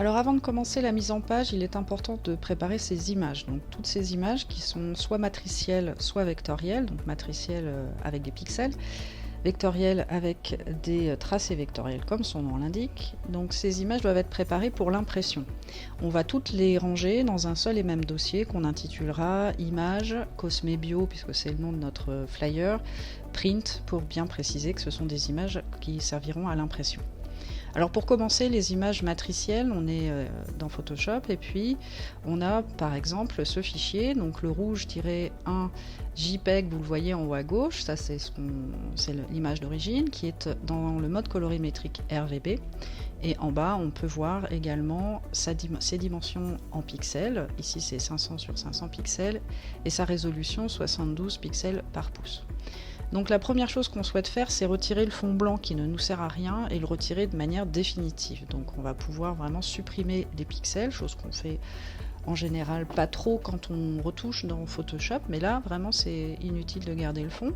Alors avant de commencer la mise en page, il est important de préparer ces images. Donc toutes ces images qui sont soit matricielles, soit vectorielles, donc matricielles avec des pixels, vectorielles avec des tracés vectoriels comme son nom l'indique. Donc ces images doivent être préparées pour l'impression. On va toutes les ranger dans un seul et même dossier qu'on intitulera Images, Cosme Bio, puisque c'est le nom de notre flyer, Print, pour bien préciser que ce sont des images qui serviront à l'impression. Alors pour commencer, les images matricielles, on est dans Photoshop et puis on a par exemple ce fichier, donc le rouge-1 JPEG, vous le voyez en haut à gauche, ça c'est l'image d'origine qui est dans le mode colorimétrique RVB. Et en bas, on peut voir également ses dimensions en pixels, ici c'est 500 sur 500 pixels, et sa résolution 72 pixels par pouce. Donc la première chose qu'on souhaite faire, c'est retirer le fond blanc qui ne nous sert à rien et le retirer de manière définitive. Donc on va pouvoir vraiment supprimer des pixels, chose qu'on fait en général pas trop quand on retouche dans Photoshop, mais là vraiment c'est inutile de garder le fond.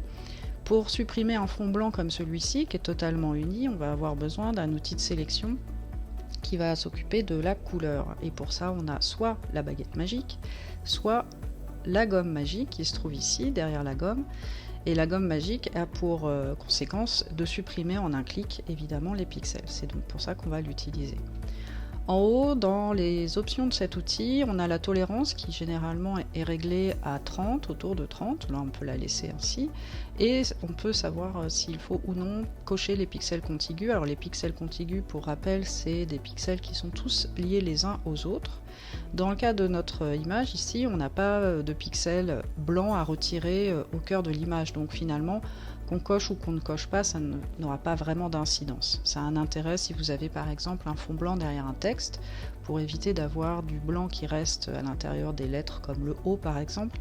Pour supprimer un fond blanc comme celui-ci, qui est totalement uni, on va avoir besoin d'un outil de sélection qui va s'occuper de la couleur. Et pour ça, on a soit la baguette magique, soit la gomme magique qui se trouve ici, derrière la gomme. Et la gomme magique a pour conséquence de supprimer en un clic évidemment les pixels. C'est donc pour ça qu'on va l'utiliser. En haut, dans les options de cet outil, on a la tolérance qui généralement est réglée à 30, autour de 30. Là, on peut la laisser ainsi. Et on peut savoir s'il faut ou non cocher les pixels contigus. Alors les pixels contigus, pour rappel, c'est des pixels qui sont tous liés les uns aux autres. Dans le cas de notre image ici, on n'a pas de pixels blancs à retirer au cœur de l'image. Donc finalement, qu'on coche ou qu'on ne coche pas, ça n'aura pas vraiment d'incidence. Ça a un intérêt si vous avez par exemple un fond blanc derrière un texte, pour éviter d'avoir du blanc qui reste à l'intérieur des lettres comme le O par exemple.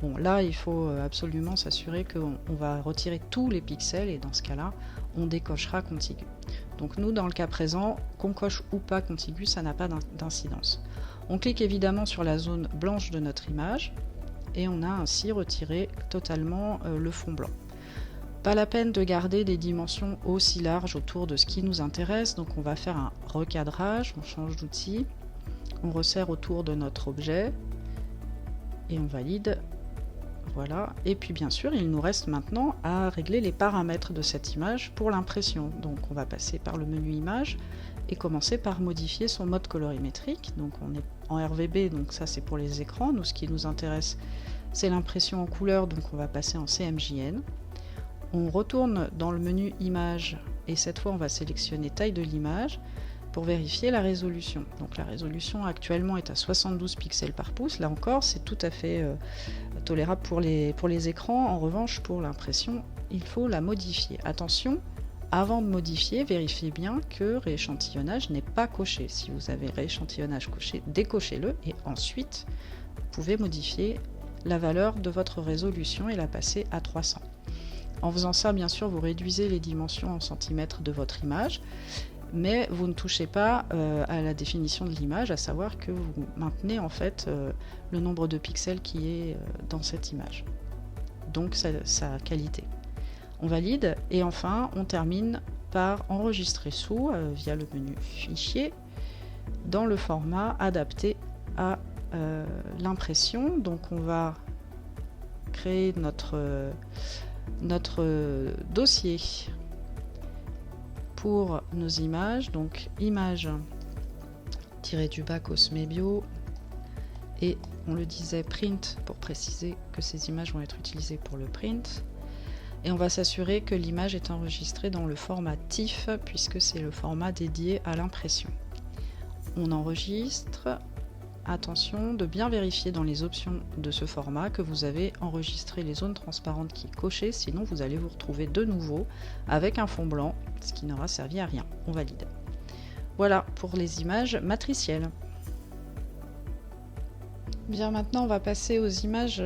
Bon, là il faut absolument s'assurer qu'on va retirer tous les pixels et dans ce cas-là, on décochera contigu. Donc nous, dans le cas présent, qu'on coche ou pas contigu, ça n'a pas d'incidence. On clique évidemment sur la zone blanche de notre image et on a ainsi retiré totalement le fond blanc. Pas la peine de garder des dimensions aussi larges autour de ce qui nous intéresse, donc on va faire un recadrage, on change d'outil, on resserre autour de notre objet et on valide. Voilà, et puis bien sûr il nous reste maintenant à régler les paramètres de cette image pour l'impression. Donc on va passer par le menu image et commencer par modifier son mode colorimétrique. Donc on est en RVB, donc ça c'est pour les écrans. Nous, ce qui nous intéresse, c'est l'impression en couleur, donc on va passer en CMJN. On retourne dans le menu image et cette fois on va sélectionner taille de l'image pour vérifier la résolution. Donc la résolution actuellement est à 72 pixels par pouce. Là encore, c'est tout à fait tolérable pour les écrans. En revanche, pour l'impression, il faut la modifier. Attention, avant de modifier, vérifiez bien que rééchantillonnage n'est pas coché. Si vous avez rééchantillonnage coché, décochez-le et ensuite vous pouvez modifier la valeur de votre résolution et la passer à 300. En faisant ça, bien sûr, vous réduisez les dimensions en centimètres de votre image, mais vous ne touchez pas à la définition de l'image, à savoir que vous maintenez en fait le nombre de pixels qui est dans cette image, donc sa qualité. On valide et enfin on termine par enregistrer sous via le menu fichier dans le format adapté à l'impression. Donc on va créer notre dossier pour nos images, donc image du bas Cosme Bio et on le disait print pour préciser que ces images vont être utilisées pour le print, et on va s'assurer que l'image est enregistrée dans le format TIFF puisque c'est le format dédié à l'impression. On enregistre. Attention de bien vérifier dans les options de ce format que vous avez enregistré les zones transparentes qui cochées, sinon vous allez vous retrouver de nouveau avec un fond blanc, ce qui n'aura servi à rien. On valide. Voilà pour les images matricielles. Bien, maintenant on va passer aux images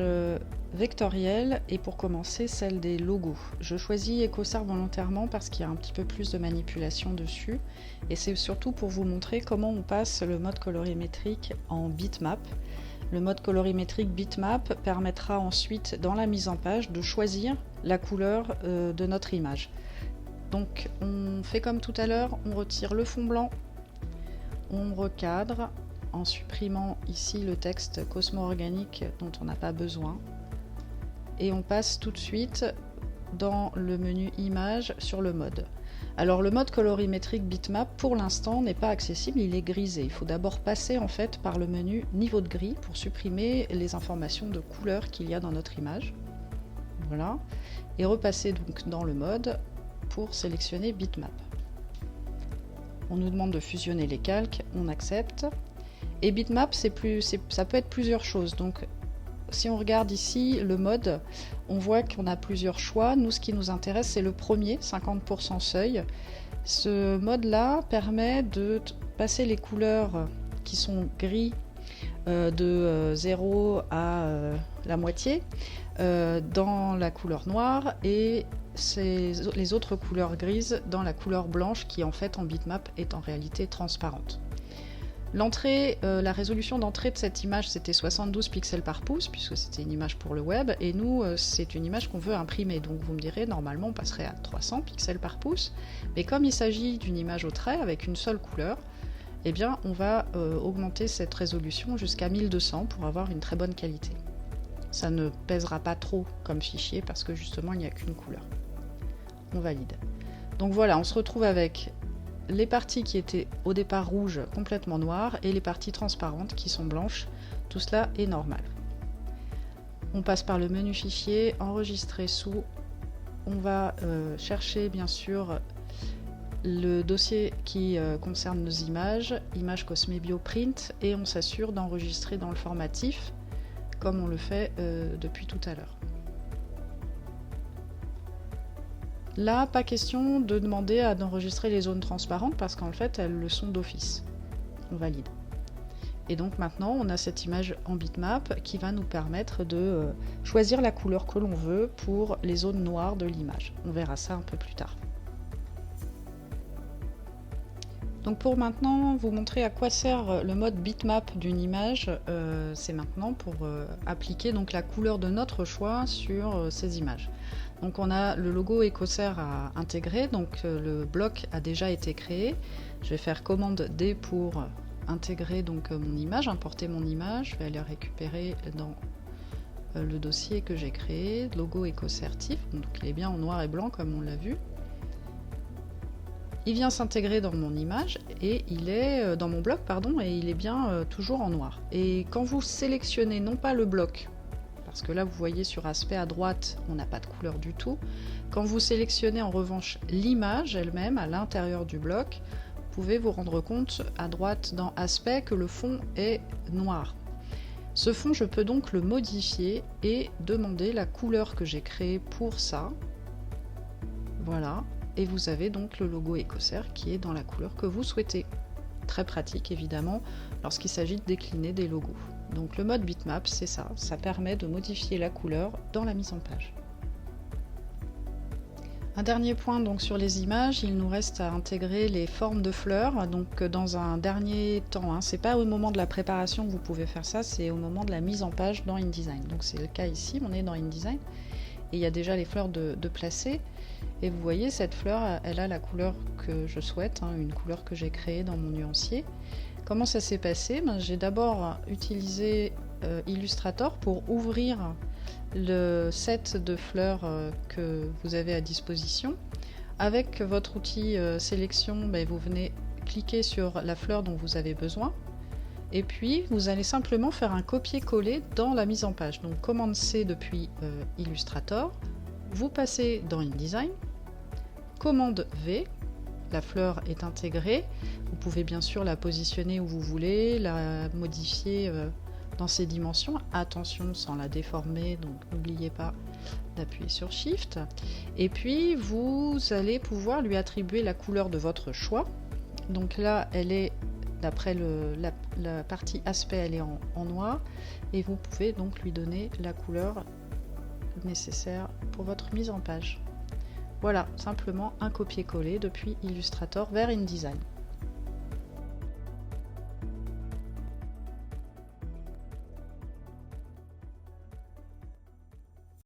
vectorielles et pour commencer celle des logos. Je choisis EcoSar volontairement parce qu'il y a un petit peu plus de manipulation dessus et c'est surtout pour vous montrer comment on passe le mode colorimétrique en bitmap. Le mode colorimétrique bitmap permettra ensuite dans la mise en page de choisir la couleur de notre image. Donc on fait comme tout à l'heure, on retire le fond blanc, on recadre en supprimant ici le texte Cosmo Organic dont on n'a pas besoin. Et on passe tout de suite dans le menu Images sur le mode. Alors le mode colorimétrique bitmap pour l'instant n'est pas accessible, il est grisé. Il faut d'abord passer en fait par le menu niveau de gris pour supprimer les informations de couleur qu'il y a dans notre image. Voilà. Et repasser donc dans le mode pour sélectionner bitmap. On nous demande de fusionner les calques, on accepte. Et bitmap, ça peut être plusieurs choses. Donc si on regarde ici le mode, on voit qu'on a plusieurs choix. Nous, ce qui nous intéresse, c'est le premier, 50% seuil. Ce mode-là permet de passer les couleurs qui sont gris de 0 à la moitié dans la couleur noire et les autres couleurs grises dans la couleur blanche qui en fait en bitmap est en réalité transparente. L'entrée, la résolution d'entrée de cette image c'était 72 pixels par pouce puisque c'était une image pour le web et nous c'est une image qu'on veut imprimer, donc vous me direz normalement on passerait à 300 pixels par pouce, mais comme il s'agit d'une image au trait avec une seule couleur, eh bien on va augmenter cette résolution jusqu'à 1200 pour avoir une très bonne qualité. Ça ne pèsera pas trop comme fichier parce que justement il n'y a qu'une couleur. On valide. Donc voilà, on se retrouve avec les parties qui étaient au départ rouges complètement noires et les parties transparentes qui sont blanches. Tout cela est normal. On passe par le menu fichier, enregistrer sous. On va chercher bien sûr le dossier qui concerne nos images, image Cosme Bio Print, et on s'assure d'enregistrer dans le format TIFF comme on le fait depuis tout à l'heure. Là, pas question de demander d'enregistrer les zones transparentes parce qu'en fait, elles le sont d'office. On valide. Et donc maintenant, on a cette image en bitmap qui va nous permettre de choisir la couleur que l'on veut pour les zones noires de l'image. On verra ça un peu plus tard. Donc pour maintenant vous montrer à quoi sert le mode bitmap d'une image, c'est maintenant pour appliquer donc la couleur de notre choix sur ces images. Donc on a le logo Ecocer à intégrer, donc le bloc a déjà été créé. Je vais faire commande D pour intégrer donc mon image, importer mon image. Je vais aller récupérer dans le dossier que j'ai créé, logo Ecocer TIFF, donc il est bien en noir et blanc comme on l'a vu. Il vient s'intégrer dans mon image et il est dans mon bloc pardon et il est bien toujours en noir. Et quand vous sélectionnez non pas le bloc, parce que là vous voyez sur aspect à droite on n'a pas de couleur du tout, quand vous sélectionnez en revanche l'image elle-même à l'intérieur du bloc, vous pouvez vous rendre compte à droite dans aspect que le fond est noir. Ce fond je peux donc le modifier et demander la couleur que j'ai créée pour ça. Voilà. Et vous avez donc le logo Ecocer qui est dans la couleur que vous souhaitez. Très pratique évidemment lorsqu'il s'agit de décliner des logos. Donc le mode bitmap c'est ça, ça permet de modifier la couleur dans la mise en page. Un dernier point donc sur les images, il nous reste à intégrer les formes de fleurs, donc dans un dernier temps, hein. C'est pas au moment de la préparation que vous pouvez faire ça, c'est au moment de la mise en page dans InDesign. Donc c'est le cas ici, on est dans InDesign et il y a déjà les fleurs de placer. Et vous voyez cette fleur, elle a la couleur que je souhaite, hein, une couleur que j'ai créée dans mon nuancier. Comment ça s'est passé? J'ai d'abord utilisé Illustrator pour ouvrir le set de fleurs que vous avez à disposition. Avec votre outil sélection, vous venez cliquer sur la fleur dont vous avez besoin. Et puis vous allez simplement faire un copier-coller dans la mise en page. Donc commande C depuis Illustrator. Vous passez dans InDesign, commande V, la fleur est intégrée, vous pouvez bien sûr la positionner où vous voulez, la modifier dans ses dimensions, attention sans la déformer, donc n'oubliez pas d'appuyer sur Shift, et puis vous allez pouvoir lui attribuer la couleur de votre choix. Donc là elle est, d'après la partie aspect, elle est en noir, et vous pouvez donc lui donner la couleur nécessaire pour votre mise en page. Voilà, simplement un copier-coller depuis Illustrator vers InDesign.